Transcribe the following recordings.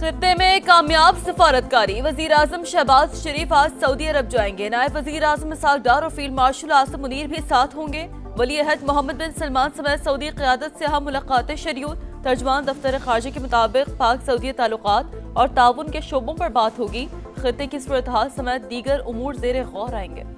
खित्ते में कामयाब सफारतकारी। वजीर आजम शहबाज शरीफ आज सऊदी अरब जाएंगे। नायब वजीर आजम इसहाक डार और फील्ड मार्शल आसिम मुनीर भी साथ होंगे। वली अहद मोहम्मद बिन सलमान समेत सऊदी क़यादत से अहम मुलाकातें शेड्यूल। तर्जमान दफ्तर खारजा के मुताबिक पाक सऊदी ताल्लुकात और ताउन के शोबों पर बात होगी। खित्ते की सूरत हाल समेत दीगर उमूर ज़ेरे गौर आएंगे।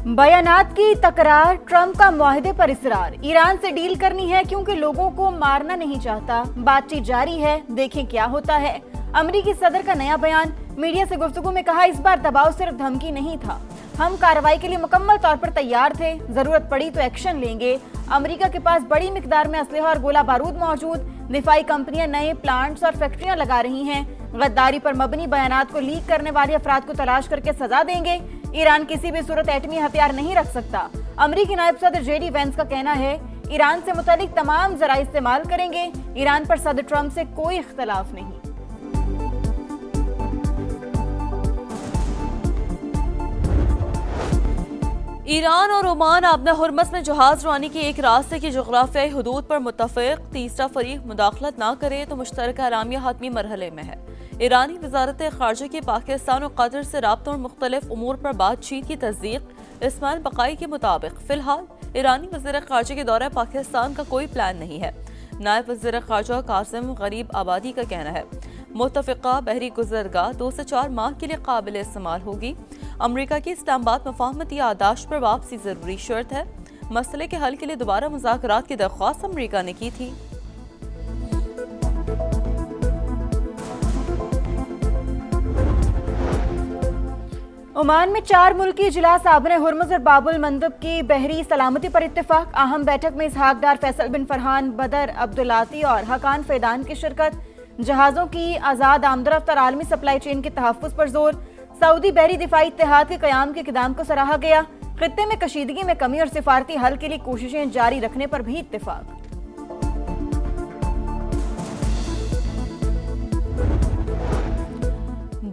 बयानात की तकरार, ट्रंप का मुआहदे पर इसरार। ईरान से डील करनी है क्योंकि लोगों को मारना नहीं चाहता। बातचीत जारी है, देखें क्या होता है। अमरीकी सदर का नया बयान। मीडिया से गुफ्तगू में कहा, इस बार दबाव सिर्फ धमकी नहीं था, हम कार्रवाई के लिए मुकम्मल तौर पर तैयार थे। जरूरत पड़ी तो एक्शन लेंगे। अमेरिका के पास बड़ी मिकदार में असलहा और गोला बारूद मौजूद। दिफाई कंपनियां नए प्लांट्स और फैक्ट्रियां लगा रही हैं। गद्दारी पर मबनी बयानात को लीक करने वाले अफराद को तलाश करके सजा देंगे। ईरान किसी भी सूरत एटमी हथियार नहीं रख सकता। अमेरिकी नायब सदर जेडी वेंस का कहना है, ईरान से मुतालिक तमाम जराए इस्तेमाल करेंगे। ईरान पर सदर ट्रंप से कोई इख्तलाफ नहीं। ईरान और ओमान आबना हुर्मस में जहाज रवानी के एक रास्ते की जोग्राफियाई हदूद पर मुत्तफिक। तीसरा फरीक मुदाखलत ना करे तो मुश्तरका एलामिया हतमी मरहले में है। ईरानी वजारत खारजा की पाकिस्तान और कतर से राब्तों और मुख्तलिफ उमूर पर बातचीत की तस्दीक। इस्माइल बकाई के मुताबिक फिलहाल ईरानी वज़ीर खारजा के दौरे पाकिस्तान का कोई प्लान नहीं है। नायब वज़ीर खारजा कासिम गरीब आबादी का कहना है, मुत्तफ़िका बहरी गुज़रगाह 2 से 4 माह के लिए काबिल इस्तेमाल होगी। अमरीका की इस्लामाबाद मफाहमती यादाश्त पर वापसी ज़रूरी शर्त है। मसले के हल के लिए दोबारा मुज़ाकरात की दरख्वास्त अमरीका ने की थी। ओमान में 4 मुल्की इजलास आबने हुर्मुज़ और बाबुल मंदब की बहरी सलामती पर इत्तेफाक। अहम बैठक में इसहाक डार, फैसल बिन फरहान, बदर अब्दुल्लाती और हकान फैदान की शिरकत। जहाज़ों की आज़ाद आमदरफ्त और आलमी सप्लाई चेन के तहफ़्फ़ुज़ पर जोर। सऊदी बहरी दिफाई इत्तेहाद के क़याम के इक़दाम को सराहा गया। खित्ते में कशीदगी में कमी और सिफारती हल के लिए कोशिशें जारी रखने पर भी इत्तेफाक।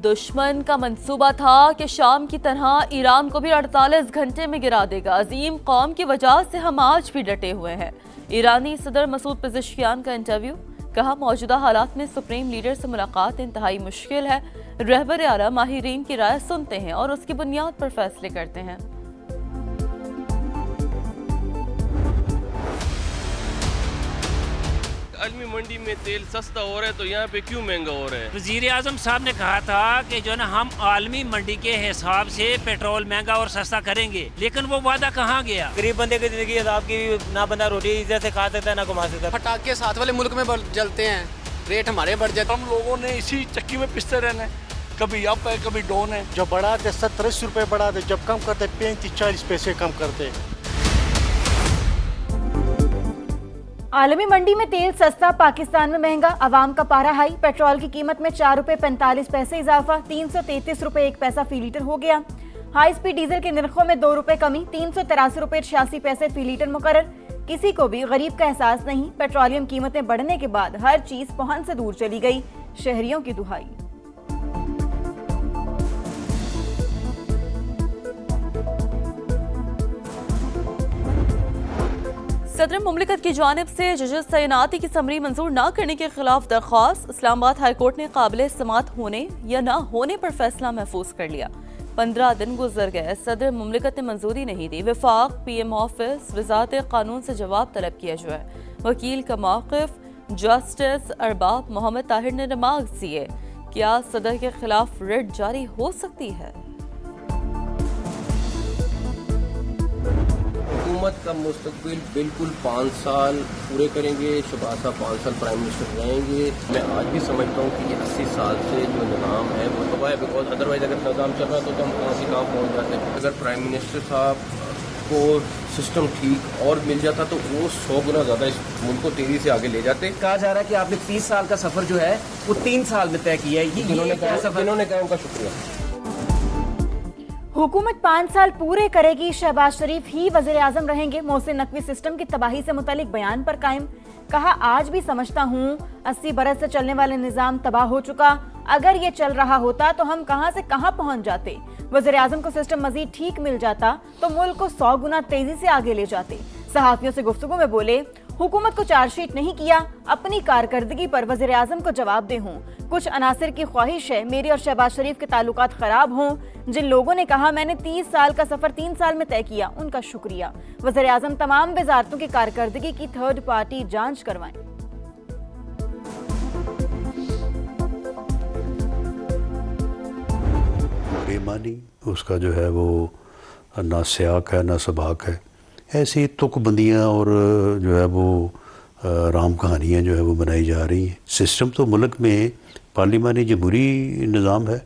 दुश्मन का मंसूबा था कि शाम की तरह ईरान को भी 48 घंटे में गिरा देगा। अजीम कौम की वजह से हम आज भी डटे हुए हैं। ईरानी सदर मसूद पेज़ेश्कियान का इंटरव्यू। कहा, मौजूदा हालात में सुप्रीम लीडर से मुलाकात इंतहाई मुश्किल है। रहबर आला माहिरीन की राय सुनते हैं और उसकी बुनियाद पर फैसले करते हैं। आलमी मंडी में तेल सस्ता हो रहा है तो यहाँ पे क्यों महंगा हो रहा है? वजीर आजम साहब ने कहा था कि जो ना हम आलमी मंडी के हिसाब से पेट्रोल महंगा और सस्ता करेंगे, लेकिन वो वादा कहाँ गया? गरीब बंदे की जिंदगी अदाब की, ना बंदा रोटी इज्जत से खा सकता है ना कमा सकता है। फटाके साथ वाले मुल्क में जलते हैं, रेट हमारे बढ़ जाते। हम लोगों ने इसी चक्की में पिसते रहना है, कभी अप है कभी डाउन है। जब बढ़ाते 70-80 रुपए बढ़ाते, जब कम करते 35-40 पैसे कम करते। आलमी मंडी में तेल सस्ता, पाकिस्तान में महंगा। अवाम का पारा हाई। पेट्रोल की कीमत में 4 रुपए 45 पैसे इजाफा। 333 रुपए 1 पैसा फी लीटर हो गया। हाई स्पीड डीजल के निर्खों में 2 रुपए कमी। 383 रुपए 86 पैसे फी लीटर मुकर्रर। किसी को भी गरीब का एहसास नहीं। पेट्रोलियम कीमतें बढ़ने के बाद हर चीज पहुंच से दूर चली गई। शहरियों की दुहाई। सदर मुमलिकत की जानिब से जजेस तैनाती की समरी मंजूर न करने के खिलाफ दरख्वास्त। इस्लामाबाद हाईकोर्ट ने काबिल समात होने या न होने पर फैसला महफूज कर लिया। 15 दिन गुजर गए, सदर मुमलिकत ने मंजूरी नहीं दी। वफाक PM ऑफिस वजारत कानून से जवाब तलब किया जो है। वकील का मौक़िफ़ जस्टिस अरबाब मोहम्मद ताहिर ने रिमार्क्स दिए, क्या सदर के खिलाफ रिट जारी हो सकती है? हुकूमत का मुस्तकबिल बिल्कुल 5 साल पूरे करेंगे। शहबाज साहब 5 साल प्राइम मिनिस्टर रहेंगे। मैं आज भी समझता हूँ कि ये 80 साल से जो निज़ाम है वो तबाह है। बिकॉज अदरवाइज अगर निज़ाम चल रहा तो हम कहाँ से कहाँ पहुँच जाते हैं। अगर प्राइम मिनिस्टर साहब को सिस्टम ठीक और मिल जाता तो वो 100 गुना ज़्यादा इस मुल्क को तेजी से आगे ले जाते। कहा जा रहा है कि आपने 30 साल का सफर जो है वो 3 साल में तय किया है। जिन्होंने कहा उनका शुक्रिया। हुकूमत 5 साल पूरे करेगी। शहबाज शरीफ ही वज़ीर आज़म रहेंगे। मोहसिन नकवी सिस्टम की तबाही से मुतालिक बयान पर कायम। कहा, आज भी समझता हूँ 80 बरस से चलने वाले निज़ाम तबाह हो चुका। अगर ये चल रहा होता तो हम कहां से कहां पहुंच जाते। वज़ीर आज़म को सिस्टम मजीद ठीक मिल जाता तो मुल्क को 100 गुना तेजी से आगे ले जाते। सहाफियों से गुफ्तगू में बोले, हुकूमत को चार्जशीट नहीं किया, अपनी कारकर्दगी पर वज़ीर आज़म को जवाबदेह हूँ। कुछ अनासिर की ख्वाहिश है मेरी और शहबाज शरीफ के ताल्लुकात खराब हों। जिन लोगों ने कहा मैंने 30 साल का सफर 3 साल में तय किया, उनका शुक्रिया। वज़ीर आज़म तमाम वज़ारतों की कारकर्दगी की थर्ड पार्टी जांच करवाएं। बेमानी उसका जो है वो ना सियाक है ना सबाक है, ऐसी तुकबंदियाँ और जो है वो राम कहानियाँ जो है वो बनाई जा रही हैं। सिस्टम तो मुल्क में पार्लिमानी जमहूरी निज़ाम है,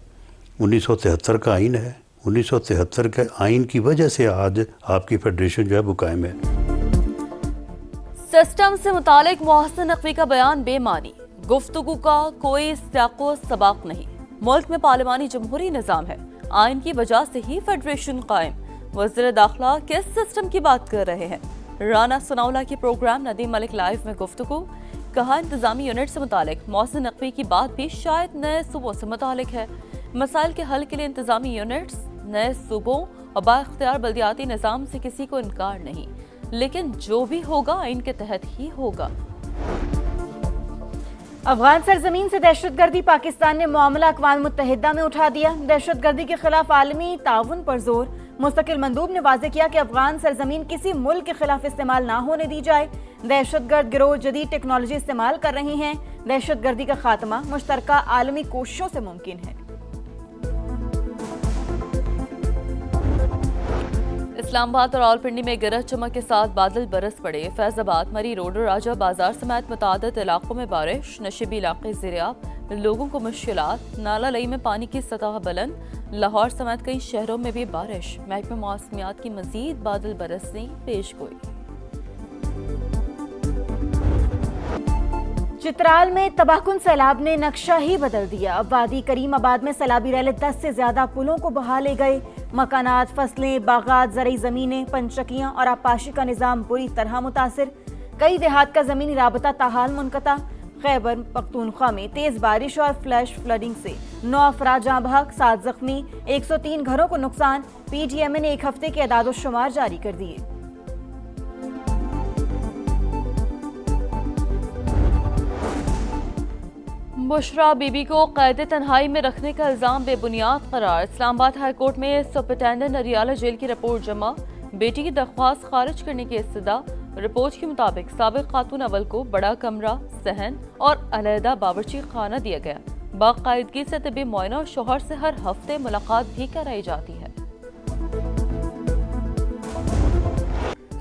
1973 का आइन है, 1973 के आइन की वजह से आज आपकी फेडरेशन जो है वो कायम है। सिस्टम से मुतालिक मोहसिन नकवी का बयान बेमानी, गुफ्तगू का कोई सियाको सबाक नहीं। मुल्क में पार्लिमानी जमहूरी निज़ाम है, आइन की वजह से ही फेडरेशन कायम। वज़ीर दाखिला किस सिस्टम की बात कर रहे हैं? राना सनाउल्लाह की प्रोग्राम नदीम मलिक लाइव में गुफ्तगू। कहा इंतजामी यूनिट से मुतालिक मोहसिन नकवी की बात भी शायद नए सूबों से मुतालिक है। मसाइल के हल के लिए इंतजामी यूनिट्स, नए सूबों और बाख्तियार बल्दियाती निज़ाम से किसी को इनकार नहीं, लेकिन जो भी होगा आइन के तहत ही होगा। अफगान सरजमीन से दहशतगर्दी, पाकिस्तान ने मामला अक़वाम मुत्तहिदा में उठा दिया। दहशतगर्दी के खिलाफ आलमी ताउन पर जोर। मुस्तकिल मंदूब ने वाज़ेह किया कि अफगान सरजमीन किसी मुल्क के खिलाफ इस्तेमाल ना होने दी जाए। दहशतगर्द गिरोह जदीद टेक्नोलॉजी इस्तेमाल कर रहे हैं। दहशतगर्दी का खात्मा मुश्तरका आलमी कोशिशों से मुमकिन है। इस्लामाबाद और रावलपिंडी में गरज चमक के साथ बादल बरस पड़े। फैजाबाद, मरी रोड और राजा बाजार समेत मुतादिद इलाकों में बारिश। नशीबी इलाके ज़ेरियाब, लोगों को मुश्किलात। नाला लई में पानी की सतह बुलंद। लाहौर समेत कई शहरों में भी बारिश। महकमे मौसमियात की मजीद बादल बरसने पेशगोई। चित्राल में तबाहकुन सैलाब ने नक्शा ही बदल दिया। अब वादी करीमाबाद में सैलाबी रैले 10 से ज्यादा पुलों को बहा ले गए। मकानात, फसलें, बागात, ज़रई ज़मीनें, पंचकियां और आबपाशी का निज़ाम बुरी तरह मुतासिर। कई देहात का ज़मीनी राबता ताहाल मुनक़ता। खैबर पख्तूनख्वा में तेज़ बारिश और फ्लैश फ्लडिंग से 9 अफराद जाँ बहक, 7 जख्मी, 103 घरों को नुकसान। PGMA ने 1 हफ्ते के अदाद-ओ-शुमार जारी कर दिए। बुशरा बीबी को कैद तन्हाई में रखने का इल्जाम बेबुनियाद करार। इस्लामाबाद हाई कोर्ट में सुपरिटेंडेंट अरियाला जेल की रिपोर्ट जमा। बेटी की दरख्वास्त खारिज करने की इस्तदा। रिपोर्ट के मुताबिक साबिक खातून अव्वल को बड़ा कमरा, सहन और अलहदा बावर्ची खाना दिया गया। बाकायदगी से तिब्बी मुआयना और शोहर से हर हफ्ते मुलाकात भी कराई जाती है।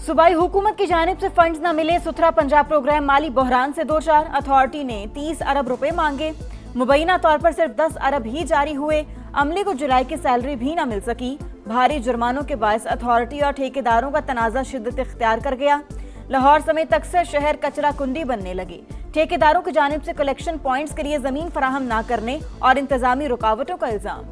सूबाई हुकूमत की जानिब से फंड्स न मिले, सुथरा पंजाब प्रोग्राम माली बहरान से दो चार। अथॉरिटी ने 30 अरब रुपए मांगे, मुबैना तौर पर सिर्फ 10 अरब ही जारी हुए। अमले को जुलाई की सैलरी भी न मिल सकी। भारी जुर्मानों के बायस अथॉरिटी और ठेकेदारों का तनाज़ा शिद्दत इख्तियार कर गया। लाहौर समेत अक्सर शहर कचरा कुंडी बनने लगे। ठेकेदारों की जानिब से कलेक्शन पॉइंट्स के लिए जमीन फराहम न करने और इंतजामी रुकावटों का इल्जाम।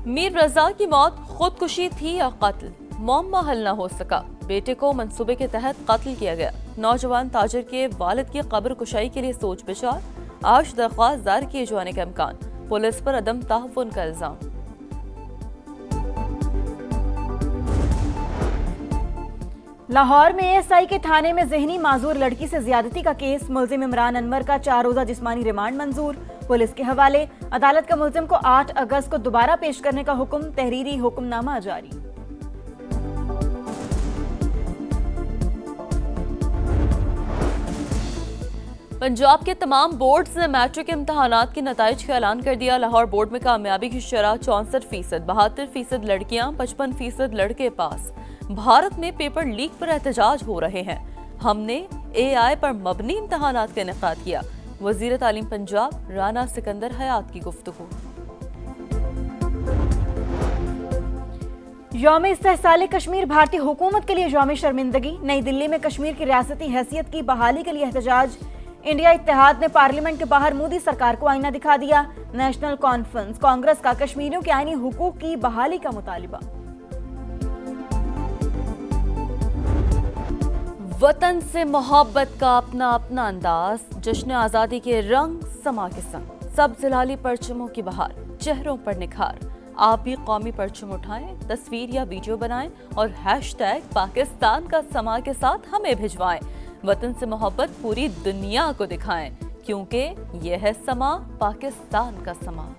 मीर रजा की मौत खुदकुशी थी या कत्ल, मामला हल न हो सका। बेटे को मंसूबे के तहत कत्ल किया गया। नौजवान ताजिर के वालिद की कब्र कुशाई के लिए सोच विचार। आज दरख्वास्त दायर किए जाने का इम्कान। पुलिस पर अदम तहफ़्फ़ुज़ का इल्जाम। लाहौर में ASI के थाने में जहनी माजूर लड़की से ज्यादती का केस। मुल्जिम इमरान अनवर का 4 रोजा जिस्मानी रिमांड मंजूर। पुलिस के हवाले। अदालत का मुल्जिम को 8 अगस्त को दोबारा पेश करने का हुक्म। तहरीरी हुक्मनामा जारी। पंजाब के तमाम बोर्ड्स ने मैट्रिक के इम्तहानात के नताइज का ऐलान कर दिया। लाहौर बोर्ड में कामयाबी की शरह 64%, 72% लड़कियां, 55% लड़के पास। भारत में पेपर लीक पर एहतजाज हो रहे हैं। हमने AI पर मबनी इम्तहानात का इनेकाद किया। वजीर तालीम पंजाब राना सिकंदर हयात की गुफ्तगू। यौम इस्तेहसाल कश्मीर भारतीय हुकूमत के लिए यौम शर्मिंदगी। नई दिल्ली में कश्मीर की रियासती हैसियत की बहाली के लिए एहतजाज। इंडिया इत्तेहाद ने पार्लियामेंट के बाहर मोदी सरकार को आईना दिखा दिया। नेशनल कॉन्फ्रेंस कांग्रेस का कश्मीरियों के आईनी हुकूक की बहाली का मुतालिबा। वतन से मोहब्बत का अपना अपना अंदाज। जश्न आज़ादी के रंग समा के संग सब जिलाली परचमों की बहार। चेहरों पर निखार। आप भी कौमी परचम उठाएं, तस्वीर या वीडियो बनाएं और हैशटैग पाकिस्तान का समा के साथ हमें भिजवाएं। वतन से मोहब्बत पूरी दुनिया को दिखाएं, क्योंकि यह है समा पाकिस्तान का समा।